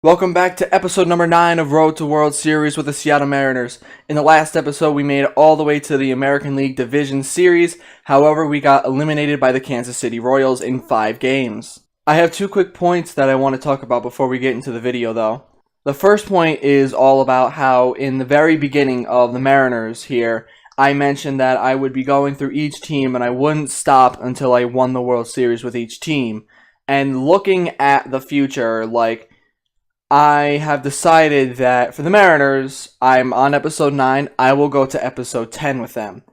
Welcome back to episode number 9 of Road to World Series with the Seattle Mariners. In the last episode, we made it all the way to the American League Division Series. However, we got eliminated by the Kansas City Royals in 5 games. I have 2 quick points that I want to talk about before we get into the video, though. The first point is all about how in the very beginning of the Mariners here, I mentioned that I would be going through each team and I wouldn't stop until I won the World Series with each team. And looking at the future, I have decided that for the Mariners, I'm on episode 9, I will go to episode 10 with them.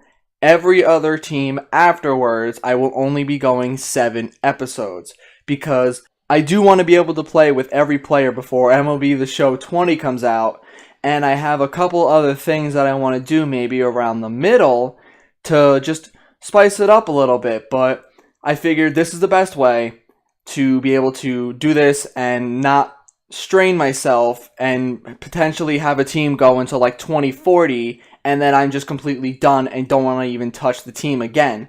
Every other team afterwards, I will only be going 7 episodes, because I do want to be able to play with every player before MLB The Show 20 comes out, and I have a couple other things that I want to do maybe around the middle to just spice it up a little bit, but I figured this is the best way to be able to do this and not strain myself and potentially have a team go until 2040 and then I'm just completely done and don't want to even touch the team again.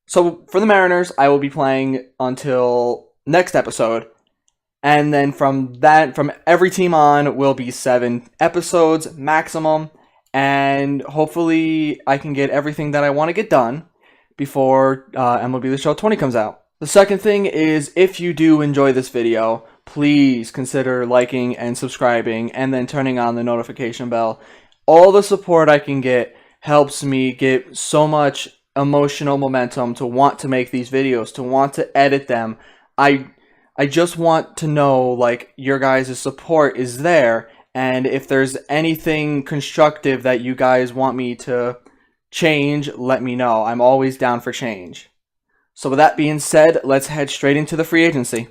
So for the Mariners, I will be playing until next episode, and then from every team on will be 7 episodes maximum, and hopefully I can get everything that I want to get done before MLB The Show 20 comes out. The second thing is, if you do enjoy this video, please consider liking and subscribing and then turning on the notification bell. All the support I can get helps me get so much emotional momentum to want to make these videos, to want to edit them. I just want to know your guys' support is there, and if there's anything constructive that you guys want me to change, let me know. I'm always down for change. So with that being said, let's head straight into the free agency.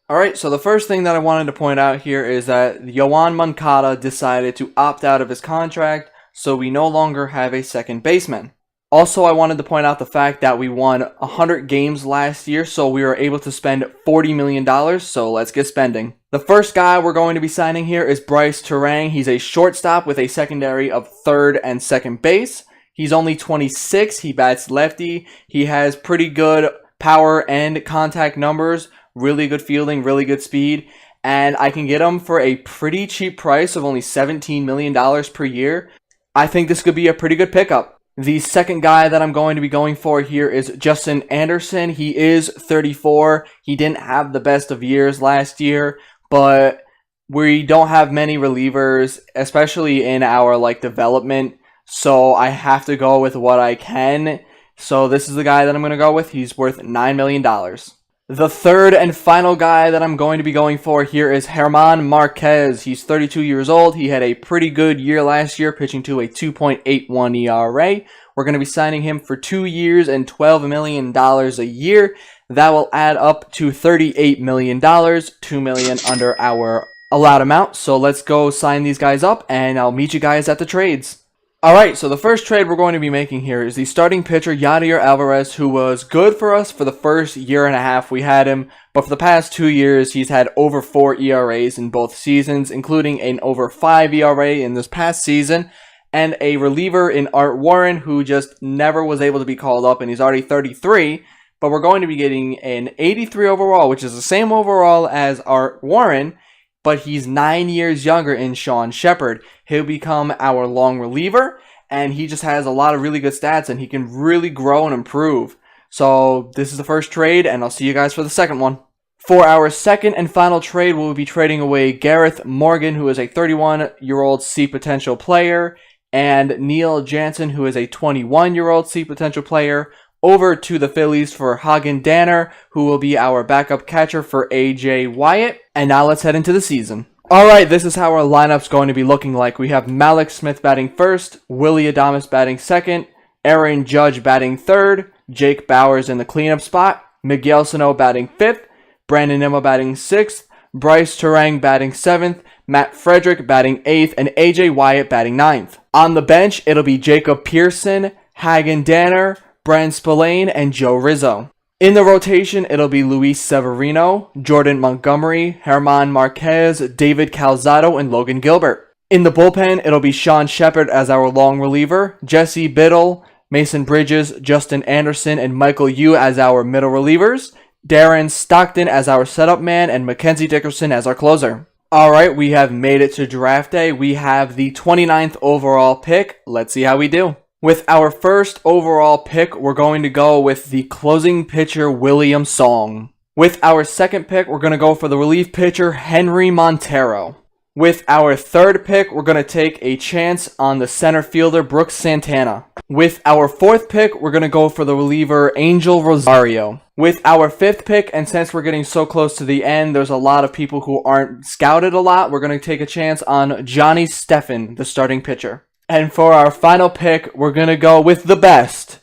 Alright, so the first thing that I wanted to point out here is that Yoan Moncada decided to opt out of his contract, so we no longer have a second baseman. Also, I wanted to point out the fact that we won 100 games last year, so we were able to spend $40 million, so let's get spending. The first guy we're going to be signing here is Brice Turang. He's a shortstop with a secondary of third and second base. He's only 26, he bats lefty, he has pretty good power and contact numbers, really good fielding, really good speed, and I can get him for a pretty cheap price of only $17 million per year. I think this could be a pretty good pickup. The second guy that I'm going to be going for here is Justin Anderson. He is 34. He didn't have the best of years last year, but we don't have many relievers, especially in our development, so I have to go with what I can. So this is the guy that I'm going to go with. He's worth $9 million. The third and final guy that I'm going to be going for here is German Marquez. He's 32 years old. He had a pretty good year last year, pitching to a 2.81 ERA. We're going to be signing him for 2 years and $12 million a year. That will add up to $38 million, $2 million under our allowed amount. So let's go sign these guys up, and I'll meet you guys at the trades. Alright, so the first trade we're going to be making here is the starting pitcher Yadier Alvarez, who was good for us for the first year and a half we had him, but for the past 2 years he's had over 4 ERAs in both seasons, including an over 5 ERA in this past season, and a reliever in Art Warren, who just never was able to be called up, and he's already 33, but we're going to be getting an 83 overall, which is the same overall as Art Warren, but he's 9 years younger in Sean Shepard. He'll become our long reliever, and he just has a lot of really good stats, and he can really grow and improve. So this is the first trade, and I'll see you guys for the second one. For our second and final trade, we'll be trading away Gareth Morgan, who is a 31-year-old C potential player, and Neil Jansen, who is a 21-year-old C potential player, over to the Phillies for Hagen Danner, who will be our backup catcher for AJ Wyatt. And now let's head into the season. Alright, this is how our lineup's going to be looking like. We have Mallex Smith batting first, Willy Adames batting second, Aaron Judge batting third, Jake Bauers in the cleanup spot, Miguel Sano batting fifth, Brandon Nimmo batting sixth, Brice Turang batting seventh, Matt Frederick batting eighth, and AJ Wyatt batting ninth. On the bench, it'll be Jacob Pearson, Hagen Danner, Brian Spillane, and Joe Rizzo. In the rotation, it'll be Luis Severino, Jordan Montgomery, German Marquez, David Calzado, and Logan Gilbert. In the bullpen, it'll be Sean Shepard as our long reliever, Jesse Biddle, Mason Bridges, Justin Anderson, and Michael Yu as our middle relievers, Darren Stockton as our setup man, and Mackenzie Dickerson as our closer. Alright, we have made it to draft day. We have the 29th overall pick. Let's see how we do. With our first overall pick, we're going to go with the closing pitcher William Song. With our second pick, we're going to go for the relief pitcher Henry Montero. With our third pick, we're going to take a chance on the center fielder Brooks Santana. With our fourth pick, we're going to go for the reliever Angel Rosario. With our fifth pick, and since we're getting so close to the end, there's a lot of people who aren't scouted a lot, we're going to take a chance on Johnny Stephan, the starting pitcher. And for our final pick, we're going to go with the best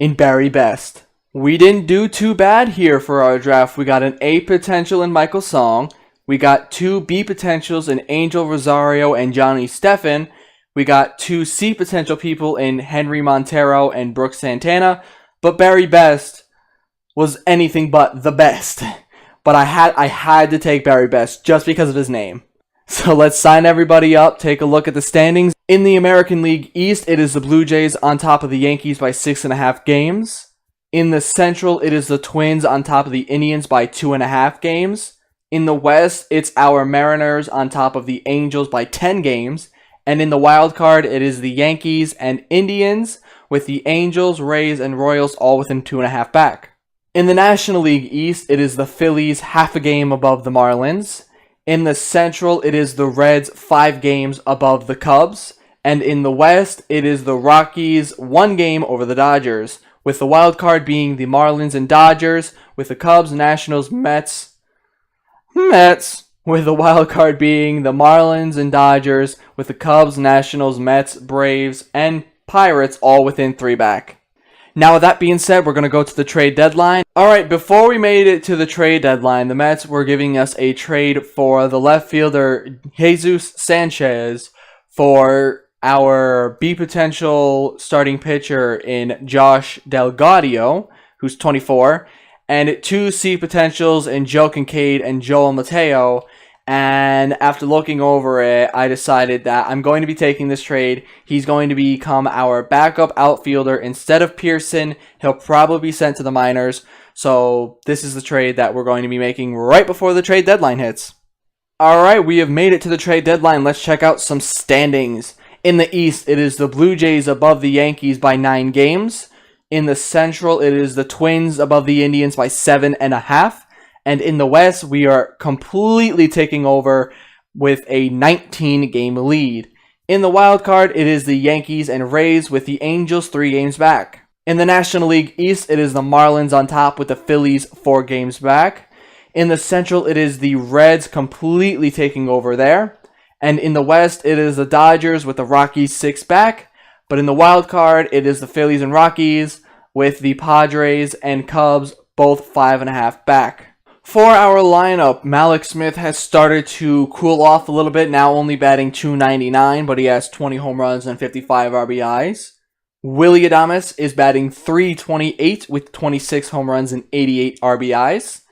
in Barry Best. We didn't do too bad here for our draft. We got an A potential in Michael Song. We got 2 B potentials in Angel Rosario and Johnny Stephan. We got 2 C potential people in Henry Montero and Brooks Santana. But Barry Best was anything but the best. But I had to take Barry Best just because of his name. So let's sign everybody up, take a look at the standings. In the American League East, it is the Blue Jays on top of the Yankees by 6.5 games. In the Central, it is the Twins on top of the Indians by 2.5 games. In the West, it's our Mariners on top of the Angels by 10 games. And in the wild card, it is the Yankees and Indians, with the Angels, Rays, and Royals all within 2.5 back. In the National League East, it is the Phillies half a game above the Marlins. In the Central, it is the Reds 5 games above the Cubs. And in the West, it is the Rockies 1 game over the Dodgers, with the wild card being the Marlins and Dodgers, with the Cubs, Nationals, Mets, with the wild card being the Marlins and Dodgers, with the Cubs, Nationals, Mets, Braves, and Pirates all within 3 back. Now, with that being said, we're going to go to the trade deadline. Alright, before we made it to the trade deadline, the Mets were giving us a trade for the left fielder Jesus Sanchez for our B potential starting pitcher in Josh Delgado, who's 24, and 2 C potentials in Joe Kincaid and Joel Mateo. And after looking over it, I decided that I'm going to be taking this trade. He's going to become our backup outfielder instead of Pearson. He'll probably be sent to the minors. So this is the trade that we're going to be making right before the trade deadline hits. Alright, we have made it to the trade deadline. Let's check out some standings. In the East, it is the Blue Jays above the Yankees by 9 games. In the Central, it is the Twins above the Indians by 7.5. And in the West, we are completely taking over with a 19-game lead. In the wild card, it is the Yankees and Rays with the Angels 3 games back. In the National League East, it is the Marlins on top with the Phillies 4 games back. In the Central, it is the Reds completely taking over there. And in the West, it is the Dodgers with the Rockies 6 back. But in the wild card, it is the Phillies and Rockies with the Padres and Cubs both 5.5 back. For our lineup, Mallex Smith has started to cool off a little bit, now only batting .299, but he has 20 home runs and 55 RBIs. Willy Adames is batting .328 with 26 home runs and 88 RBIs.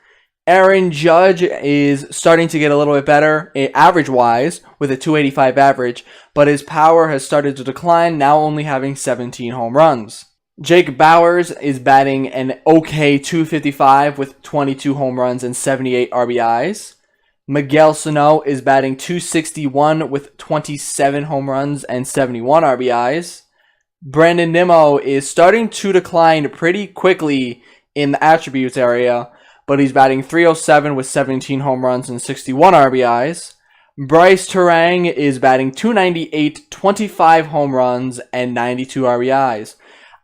Aaron Judge is starting to get a little bit better, average-wise, with a .285 average, but his power has started to decline, now only having 17 home runs. Jake Bauers is batting an okay .255 with 22 home runs and 78 RBIs. Miguel Sano is batting .261 with 27 home runs and 71 RBIs. Brandon Nimmo is starting to decline pretty quickly in the attributes area, but he's batting .307 with 17 home runs and 61 RBIs. Bryce Turang is batting .298, 25 home runs, and 92 RBIs.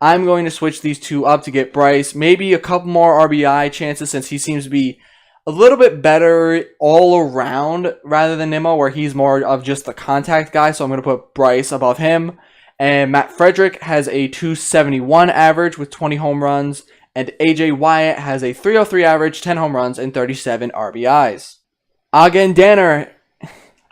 I'm going to switch these two up to get Bryce maybe a couple more RBI chances, since he seems to be a little bit better all around rather than Nimmo, where he's more of just the contact guy. So I'm going to put Bryce above him. And Matt Frederick has a .271 average with 20 home runs. And AJ Wyatt has a .303 average, 10 home runs, and 37 RBIs. Again Danner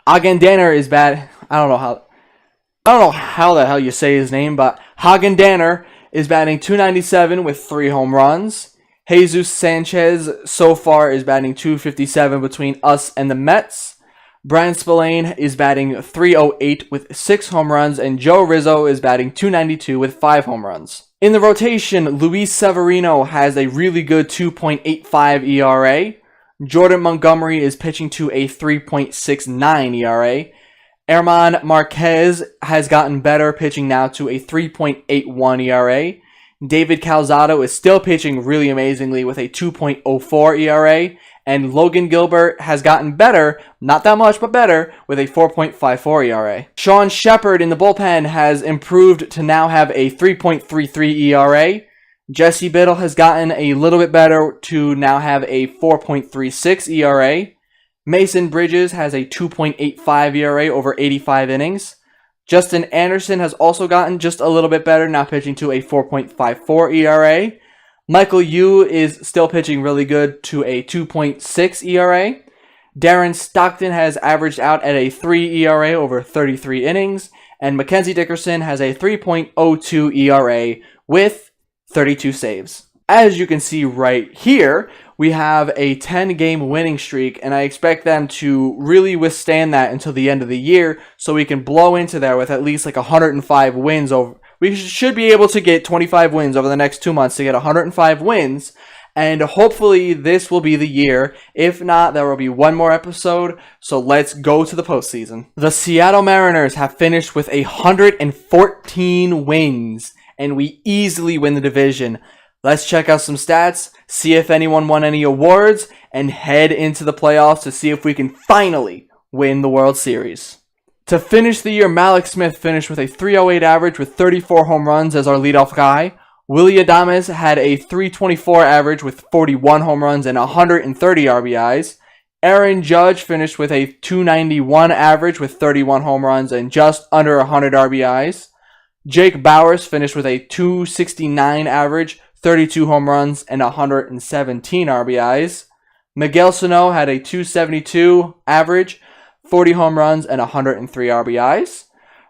is bad. I don't know how the hell you say his name, but Hagen Danner is batting .297 with 3 home runs. Jesus Sanchez so far is batting .257 between us and the Mets. Brian Spillane is batting .308 with 6 home runs, and Joe Rizzo is batting .292 with 5 home runs. In the rotation, Luis Severino has a really good 2.85 ERA. Jordan Montgomery is pitching to a 3.69 ERA. German Marquez has gotten better, pitching now to a 3.81 ERA. David Calzado is still pitching really amazingly with a 2.04 ERA. And Logan Gilbert has gotten better, not that much, but better, with a 4.54 ERA. Sean Shepard in the bullpen has improved to now have a 3.33 ERA. Jesse Biddle has gotten a little bit better to now have a 4.36 ERA. Mason Bridges has a 2.85 ERA over 85 innings. Justin Anderson has also gotten just a little bit better, now pitching to a 4.54 ERA. Michael Yu is still pitching really good to a 2.6 ERA. Darren Stockton has averaged out at a 3 ERA over 33 innings. And Mackenzie Dickerson has a 3.02 ERA with 32 saves. As you can see right here, we have a 10-game winning streak, and I expect them to really withstand that until the end of the year, so we can blow into there with at least like 105 wins over. We should be able to get 25 wins over the next 2 months to get 105 wins, and hopefully this will be the year. If not, there will be one more episode, so let's go to the postseason. The Seattle Mariners have finished with 114 wins, and we easily win the division. Let's check out some stats, see if anyone won any awards, and head into the playoffs to see if we can finally win the World Series. To finish the year, Malik Smith finished with a 308 average with 34 home runs as our leadoff guy. Willy Adames had a 324 average with 41 home runs and 130 RBIs. Aaron Judge finished with a 291 average with 31 home runs and just under 100 RBIs. Jake Bauers finished with a 269 average, 32 home runs, and 117 RBIs. Miguel Sano had a 272 average, 40 home runs, and 103 RBIs.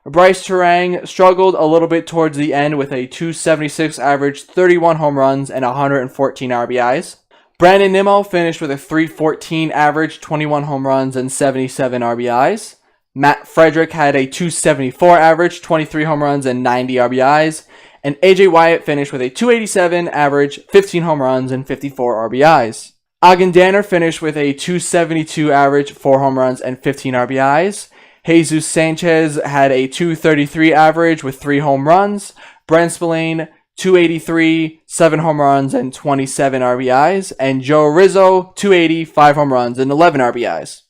Bryce Turang struggled a little bit towards the end with a 276 average, 31 home runs, and 114 RBIs. Brandon Nimmo finished with a 314 average, 21 home runs, and 77 RBIs. Matt Frederick had a 274 average, 23 home runs, and 90 RBIs. And AJ Wyatt finished with a 287 average, 15 home runs, and 54 RBIs. Ogden Danner finished with a 272 average, 4 home runs, and 15 RBIs. Jesus Sanchez had a 233 average with 3 home runs. Brent Spillane, 283, 7 home runs, and 27 RBIs. And Joe Rizzo, 280, 5 home runs, and 11 RBIs.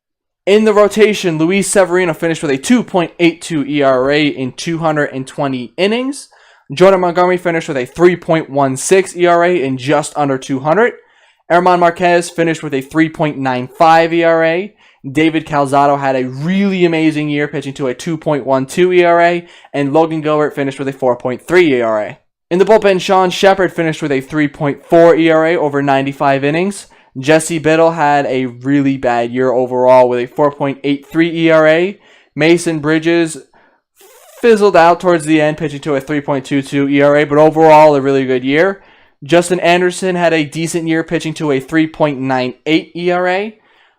In the rotation, Luis Severino finished with a 2.82 ERA in 220 innings. Jordan Montgomery finished with a 3.16 ERA in just under 200. German Marquez finished with a 3.95 ERA. David Calzado had a really amazing year, pitching to a 2.12 ERA. And Logan Gilbert finished with a 4.3 ERA. In the bullpen, Sean Shepard finished with a 3.4 ERA over 95 innings. Jesse Biddle had a really bad year overall with a 4.83 ERA. Mason Bridges fizzled out towards the end, pitching to a 3.22 ERA, but overall a really good year. Justin Anderson had a decent year, pitching to a 3.98 ERA.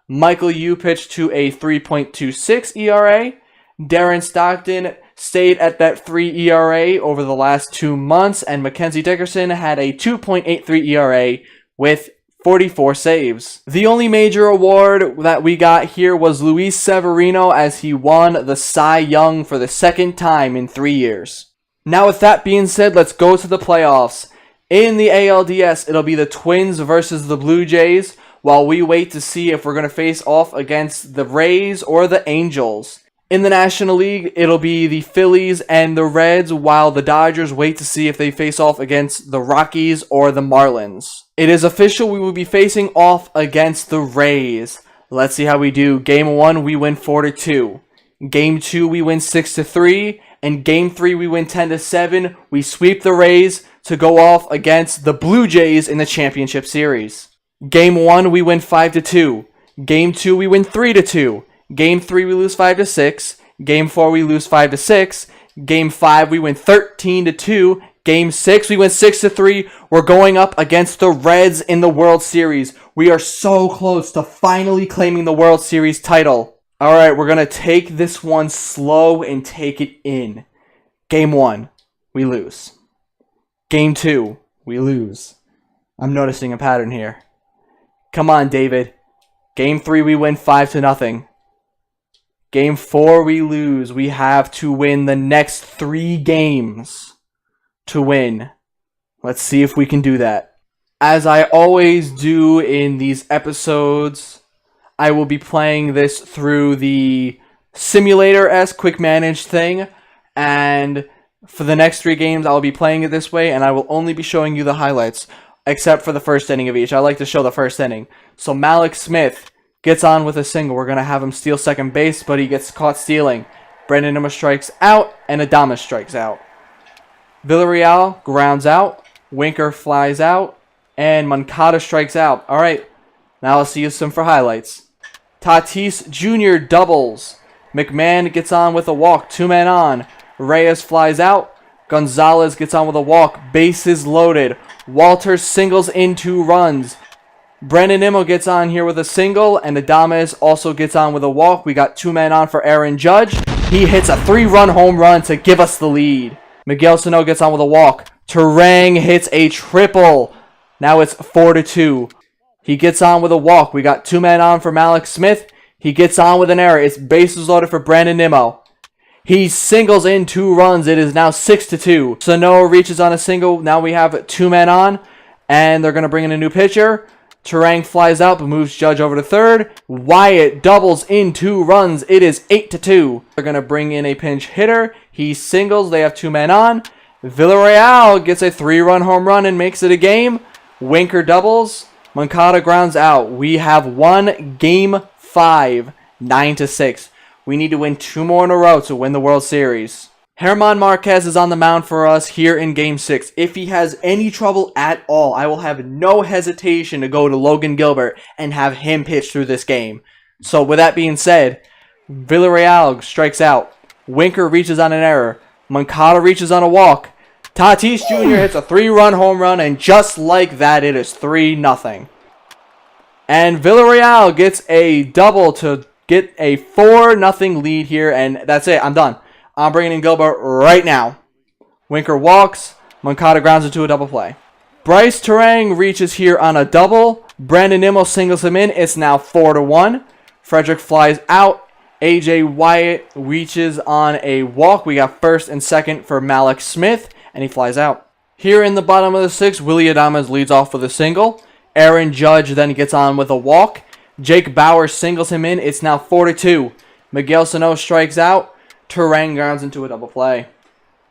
Michael Yu pitched to a 3.26 ERA. Darren Stockton stayed at that 3 ERA over the last 2 months, and Mackenzie Dickerson had a 2.83 ERA with 44 saves. The only major award that we got here was Luis Severino, as he won the Cy Young for the second time in 3 years. Now with that being said, let's go to the playoffs. In the ALDS, it'll be the Twins versus the Blue Jays, while we wait to see if we're going to face off against the Rays or the Angels. In the National League, it'll be the Phillies and the Reds, while the Dodgers wait to see if they face off against the Rockies or the Marlins. It is official, we will be facing off against the Rays. Let's see how we do. Game 1, we win 4-2. Game 2, we win 6-3. And Game 3, we win 10-7. We sweep the Rays to go off against the Blue Jays in the championship series. Game 1, we win 5-2. Game 2, we win 3-2. Game 3, we lose 5-6. Game 4, we lose 5-6. Game 5, we win 13-2. Game 6, we win 6-3. We're going up against the Reds in the World Series. We are so close to finally claiming the World Series title. Alright, we're going to take this one slow and take it in. Game 1, we lose. Game 2, we lose. I'm noticing a pattern here. Come on, David. Game 3, we win 5-0. Game 4, we lose. We have to win the next 3 games to win. Let's see if we can do that. As I always do in these episodes, I will be playing this through the simulator-esque quick manage thing. And for the next 3 games, I'll be playing it this way, and I will only be showing you the highlights, except for the first inning of each. I like to show the first inning. So Mallex Smith gets on with a single. We're going to have him steal second base, but he gets caught stealing. Brandon Nimmo strikes out, and Adames strikes out. Villarreal grounds out. Winker flies out, and Moncada strikes out. All right, now I'll see you some for highlights. Tatis Jr. doubles. McMahon gets on with a walk. 2 men on. Reyes flies out. Gonzalez gets on with a walk. Bases loaded. Walters singles in 2 runs. Brandon Nimmo gets on here with a single, and Adames also gets on with a walk. We got 2 men on for Aaron Judge. He hits a 3-run home run to give us the lead. Miguel Sano gets on with a walk. Turang hits a triple. Now it's 4-2. He gets on with a walk. We got 2 men on for Mallex Smith. He gets on with an error. It's bases loaded for Brandon Nimmo. He singles in 2 runs. It is now 6-2. Sano reaches on a single. Now we have 2 men on, and they're going to bring in a new pitcher. Turang flies out but moves Judge over to third. Wyatt doubles in 2 runs. It is 8-2. They're going to bring in a pinch hitter. He singles. They have 2 men on. Villarreal gets a 3-run home run and makes it a game. Winker doubles. Moncada grounds out. We have won Game 5, 9-6. We need to win 2 more in a row to win the World Series. German Marquez is on the mound for us here in Game 6. If he has any trouble at all, I will have no hesitation to go to Logan Gilbert and have him pitch through this game. So with that being said, Villarreal strikes out. Winker reaches on an error. Moncada reaches on a walk. Tatis Jr. hits a 3-run home run, and just like that, it is 3-0. And Villarreal gets a double to get a 4-0 lead here, and that's it. I'm done. I'm bringing in Gilbert right now. Winker walks. Moncada grounds into a double play. Bryce Turang reaches here on a double. Brandon Nimmo singles him in. It's now 4-1. Frederick flies out. A.J. Wyatt reaches on a walk. We got first and second for Mallex Smith, and he flies out. Here in the bottom of the 6th, Willy Adames leads off with a single. Aaron Judge then gets on with a walk. Jake Bauer singles him in. It's now 4-2. Miguel Sano strikes out. Turang grounds into a double play.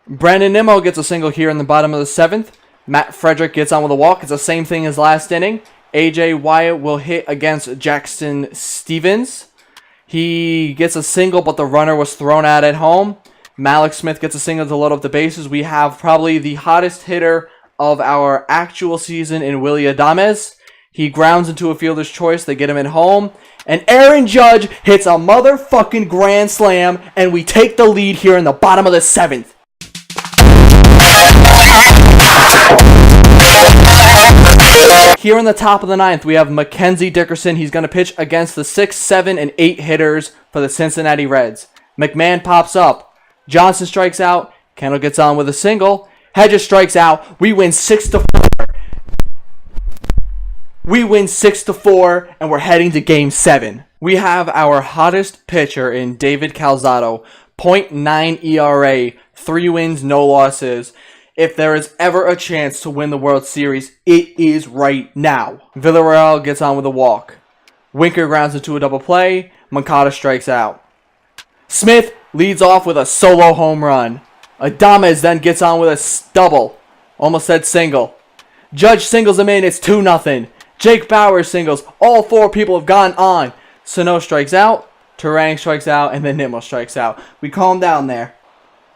Brandon Nimmo gets a single here in the bottom of the 7th. Matt Frederick gets on with a walk. It's the same thing as last inning. A.J. Wyatt will hit against Jackson Stevens. He gets a single, but the runner was thrown out at home. Mallex Smith gets a single to load up the bases. We have probably the hottest hitter of our actual season in Willy Adames. He grounds into a fielder's choice. They get him at home. And Aaron Judge hits a motherfucking grand slam, and we take the lead here in the bottom of the 7th. Here in the top of the 9th, we have Mackenzie Dickerson. He's going to pitch against the 6, 7, and 8 hitters for the Cincinnati Reds. McMahon pops up. Johnson strikes out. Kendall gets on with a single. Hedges strikes out. We win 6-4. We win 6-4, and we're heading to Game 7. We have our hottest pitcher in David Calzado. 0.9 ERA, 3 wins, no losses. If there is ever a chance to win the World Series, it is right now. Villarreal gets on with a walk. Winker grounds into a double play. Moncada strikes out. Smith leads off with a solo home run. Adames then gets on with a double. Almost said single. Judge singles him in. It's 2-0. Jake Bauer singles. All 4 people have gone on. Sano strikes out. Turang strikes out. And then Nimmo strikes out. We calm down there.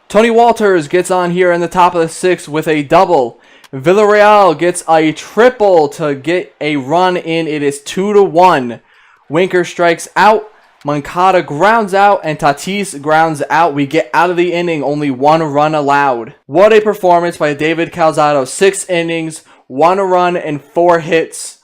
Tony Walters gets on here in the top of the 6th with a double. Villarreal gets a triple to get a run in. It is 2-1. Winker strikes out. Moncada grounds out, and Tatis grounds out. We get out of the inning, only 1 run allowed. What a performance by David Calzado. 6 innings, 1 run, and 4 hits.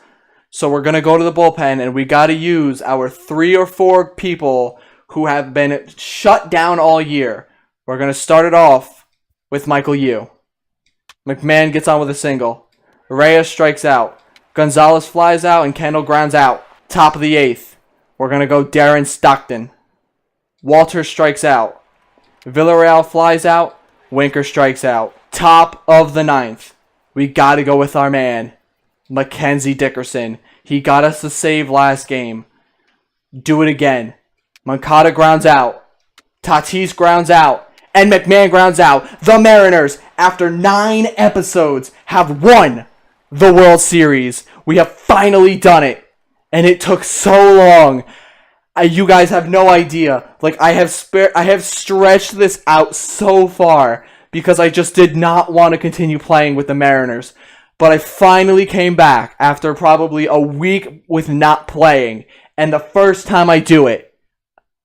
So we're going to go to the bullpen, and we got to use our 3 or 4 people who have been shut down all year. We're going to start it off with Michael Yu. McMahon gets on with a single. Reyes strikes out. Gonzalez flies out, and Kendall grounds out. Top of the 8th. We're going to go Darren Stockton. Walter strikes out. Villarreal flies out. Winker strikes out. Top of the ninth. We got to go with our man, Mackenzie Dickerson. He got us the save last game. Do it again. Moncada grounds out. Tatis grounds out. And McMahon grounds out. The Mariners, after 9 episodes, have won the World Series. We have finally done it. And it took so long. You guys have no idea. Like, I have stretched this out so far because I just did not want to continue playing with the Mariners. But I finally came back after probably a week with not playing. And the first time I do it,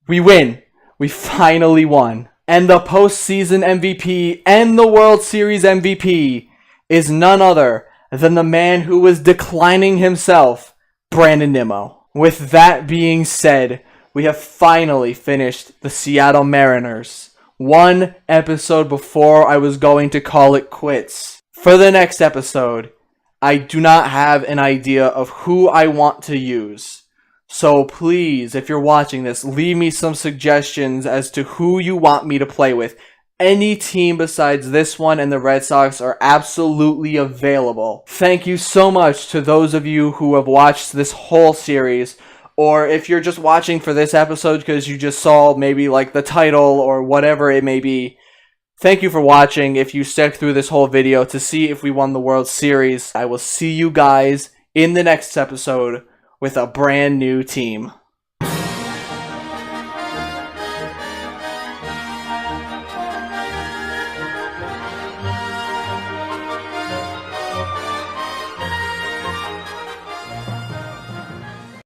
we win. We finally won. And the postseason MVP and the World Series MVP is none other than the man who was declining himself, Brandon Nimmo. With that being said, we have finally finished the Seattle Mariners. 1 episode before I was going to call it quits. For the next episode, I do not have an idea of who I want to use. So please, if you're watching this, leave me some suggestions as to who you want me to play with. Any team besides this one and the Red Sox are absolutely available. Thank you so much to those of you who have watched this whole series. Or if you're just watching for this episode because you just saw maybe like the title or whatever it may be. Thank you for watching. If you stuck through this whole video to see if we won the World Series, I will see you guys in the next episode with a brand new team.